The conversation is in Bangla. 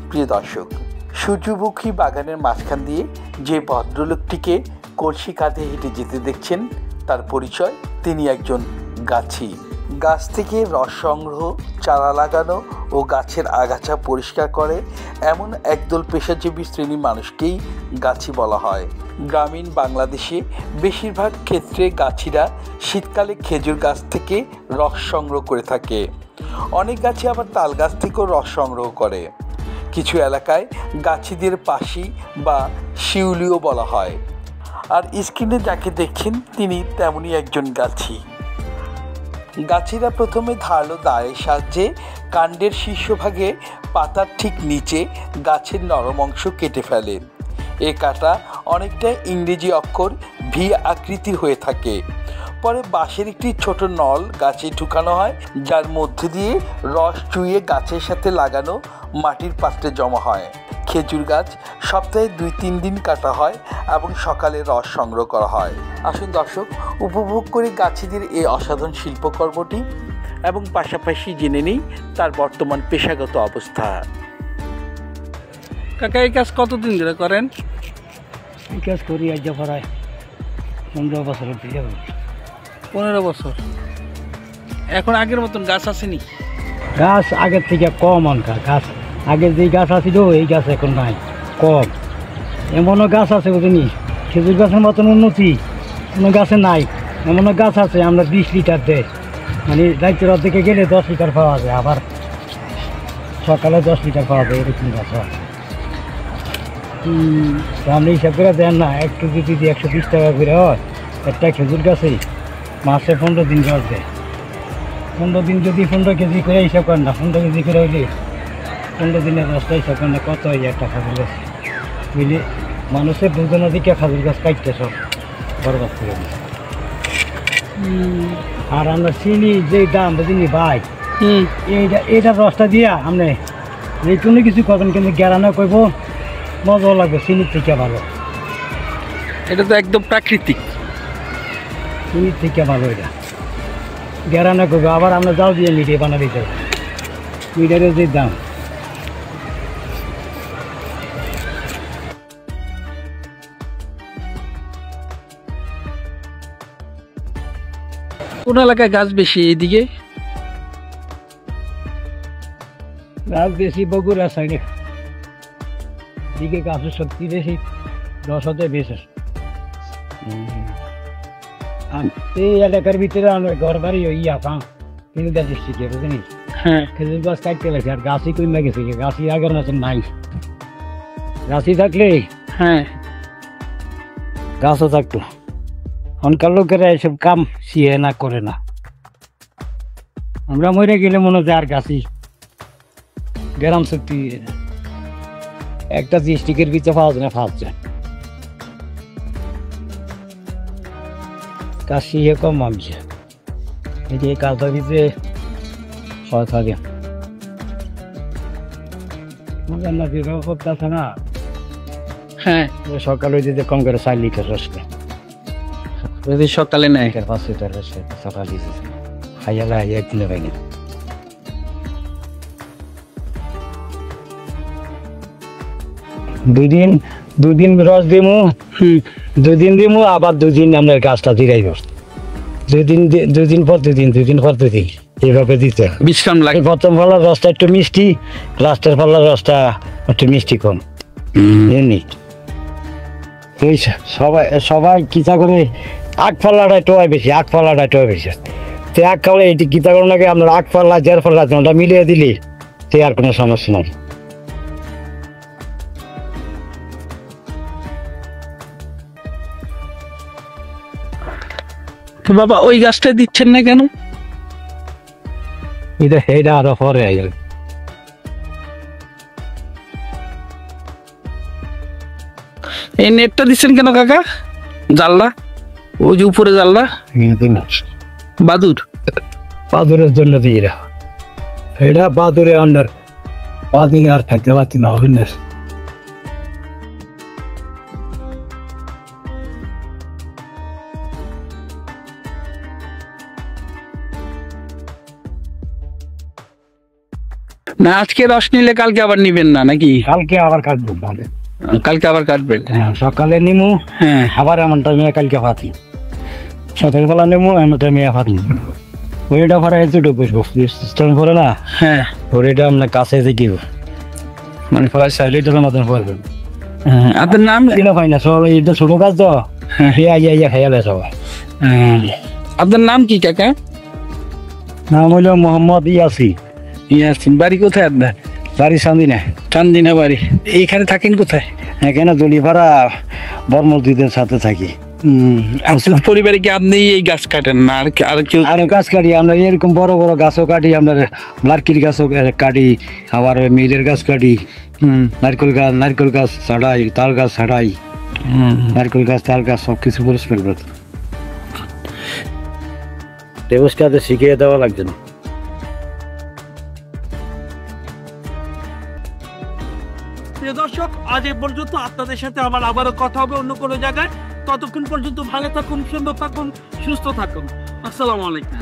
প্রিয় দর্শক, সূর্যমুখী বাগানের মাঝখান দিয়ে যে ভদ্রলোকটিকে কলসি কাঁধে হেঁটে যেতে দেখছেন, তার পরিচয় তিনি একজন গাছি। গাছ থেকে রস সংগ্রহ, চারা লাগানো ও গাছের আগাছা পরিষ্কার করে এমন একদল পেশাজীবী শ্রেণীর মানুষকেই গাছি বলা হয়। গ্রামীণ বাংলাদেশে বেশিরভাগ ক্ষেত্রে গাছিরা শীতকালে খেজুর গাছ থেকে রস সংগ্রহ করে থাকে। অনেক গাছি আবার তাল গাছ থেকেও রস সংগ্রহ করে। কিছু এলাকায় গাছিদের পাশি বা শিউলিও বলা হয়। আর স্ক্রিনে যাকে দেখছেন তিনি তেমনই একজন গাছি। গাছিরা প্রথমে ধারালো দায়ের সাহায্যে কাণ্ডের শীর্ষভাগে পাতার ঠিক নিচে গাছের নরম অংশ কেটে ফেলে। এ কাটা অনেকটা ইংরেজি অক্ষর ভি আকৃতির হয়ে থাকে। পরে বাঁশের একটি ছোট নল গাছে ঢুকানো হয়, যার মধ্যে দিয়ে রস চুইয়ে গাছের সাথে লাগানো মাটির পাত্রে জমা হয়। খেজুর গাছ সপ্তাহে 2-3 দিন কাটা হয় এবং সকালে রস সংগ্রহ করা হয়। আসুন দর্শক, উপভোগ করি গাছিদের এই অসাধারণ শিল্পকর্মটি এবং পাশাপাশি জেনে নিই তার বর্তমান পেশাগত অবস্থা। কাকা, এই কাজ কতদিন ধরে করেন? এই কাজ করি আজ প্রায় 15 বছর। 15 বছর। এখন আগের মতন গাছ আসেনি? গাছ আগের থেকে কম অনকার গাছ। আগে যে গাছ আছিল এই গাছ এখন নাই, কম। এমনও গাছ আছে বুঝিনি, খেজুর গাছের মতন উন্নতি কোনো গাছে নাই। এমনও গাছ আছে আমরা 20 লিটার দেয়, মানে রাইতের অর্ধেকে গেলে 10 লিটার পাওয়া যায়, আবার সকালে 10 লিটার পাওয়া যায়, এরকম গাছ হয়। আপনি হিসাব করে দেন না, 1 কেজি যদি 120 টাকা করে হয়, একটা খেজুর গাছে মাসে 15 দিন রস দেয়। 15 দিন যদি 15 কেজি করে হিসাব করেন না, 15 কেজি করে হইলে 15 দিনের রসটা হিসাব করেন না, কত হয় একটা খাজুর গাছ বুঝলি। মানুষের দুজনের দিকে খাজুর গাছ কাটতে সব বরবাদ করে দিচ্ছে। আর আমরা চিনি যে দাম বুঝিনি ভাই, এইটা রসটা দিয়া আপনি যে কোনো কিছু করবেন, কিন্তু গ্যারানো করব মজাও লাগবে, চিনির থেকে ভালো। এটা তো একদম প্রাকৃতিক, চিনির থেকে ভালো। এটা গ্যারানো করবো, আবার আমরা জাল দিয়ে মিডিয়ে বানা দিতে হবে। মিডিয়ারের যে দাম, কোন এলাকায় গাছ বেশি? এইদিকে গাছ বেশি বগুড়া সাইডে, দিকে গাছের শক্তি বেশি, 10 বেশি। এই এলাকার ভিতরে আমরা ঘর বাড়ি পাম কিন্তু ডিস্ট্রিক্টে বুঝলি। হ্যাঁ, খেজুর গাছ কাটতে লাগছে, আর গাছই কমে গেছে। গাছই আগের মতন নাই। গাছই থাকলে হ্যাঁ গাছও থাকতো। এখনকার লোকেরা এসব কাম শিয়ে না, করে না। আমরা মরে গেলে মনে হয় আর গাছই গ্রাম শক্তি একটা ডিস্ট্রিক্টের ভিতরে পাওয়া যায় না, পাওয়া যায় গাছ শিয়ে কম মানছে। এই যে কাজটার ভিতরে হয় থাকে করতেছে না। হ্যাঁ, সকালে দিতে কম করে 4 লিটার রস যদি সকালে নেয় 5 লিটার রস সকাল দিতে খাইয়ালা একদিনে ভাঙে। দুদিন রস দিমু, 2 দিন দিমু, আবার 2 দিন আমরা গাছটা জিরাইব। 2 দিন পর 2 দিন, 2 দিন পর 2 দিন, এইভাবে দিতে বিশ্রাম লাগে। প্রথম পাল্লার রসটা একটু মিষ্টি, লাস্টের পাল্লার রসটা একটু মিষ্টি কম। এমনি সবাই কিতা করে 8 পাল্লাটা একটু বেশি, 8 পাল্লাটা একটু বেশি। তো 1 খাওয়ালে এটি কিতা করার লাগে আপনার 8 পাল্লা 1.5 পাল্লা ওটা মিলিয়ে দিলে তো আর কোনো সমস্যা নাই। তো বাবা, ওই গাছটা দিচ্ছেন না কেন? এটা আরো পরে আইল। এই নেটটা দিচ্ছেন কেন কাকা? জানলা, ওই যে উপরে জানলা, বাদুরের জন্য দিয়ে এটা বাদুরে আন্ডার বাদিন আর থাকতে পারছি না। না আজকে রস নিলে কালকে আবার নিবেন না নাকি? কালকে আবার কাটবো ভালো। কালকে আবার কাটবেন? হ্যাঁ, সকালে নিমু, হ্যাঁ আবার এমন টাইমে কালকে ফাতি। সকালবেলা নেমু, এমন টাইমে ফাতি। ওইটা ভরা এতটুকু বসবো, সিস্টেম করে না। হ্যাঁ ওইটা আপনার কাছে দেখিব, মানে ফলে সাইলেটার মতন পড়বেন। হ্যাঁ, আপনার নাম? কিনা পাই না, সব এটা ছোট গাছ তো, ইয়া খেয়ালে সবাই। আপনার নাম কি কাকা? নাম হইল মোহাম্মদ ইয়াসি। ইয়াসিন। বাড়ি কোথায় আপনার? বাড়ি চান্দিনা। চান্দিনা বাড়ি। এইখানে থাকেন কোথায়? এখানে দলিপাড়া বর্মলদিদের সাথে থাকি। আপনার পরিবারে কি আপনি এই গাছ কাটেন না আর কেউ? আর গাছ কাটি আমরা, এরকম বড় বড় গাছও কাটি, আমরা নারকেল গাছও কাটি, আবার মেয়েদের গাছ কাটি। নারকেল গাছ ছাড়াই, তাল গাছ ছাড়াই, নারকেল গাছ তাল গাছ সব কিছু পরিষ্কার করতে দেবস্কাতে শিখিয়ে দেওয়া লাগছে না। প্রিয় দর্শক, আজ এ পর্যন্ত। আপনাদের সাথে আমার আবারও কথা হবে অন্য কোনো জায়গায়। ততক্ষণ পর্যন্ত ভালো থাকুন, সুন্দর থাকুন, সুস্থ থাকুন। আসসালামু আলাইকুম।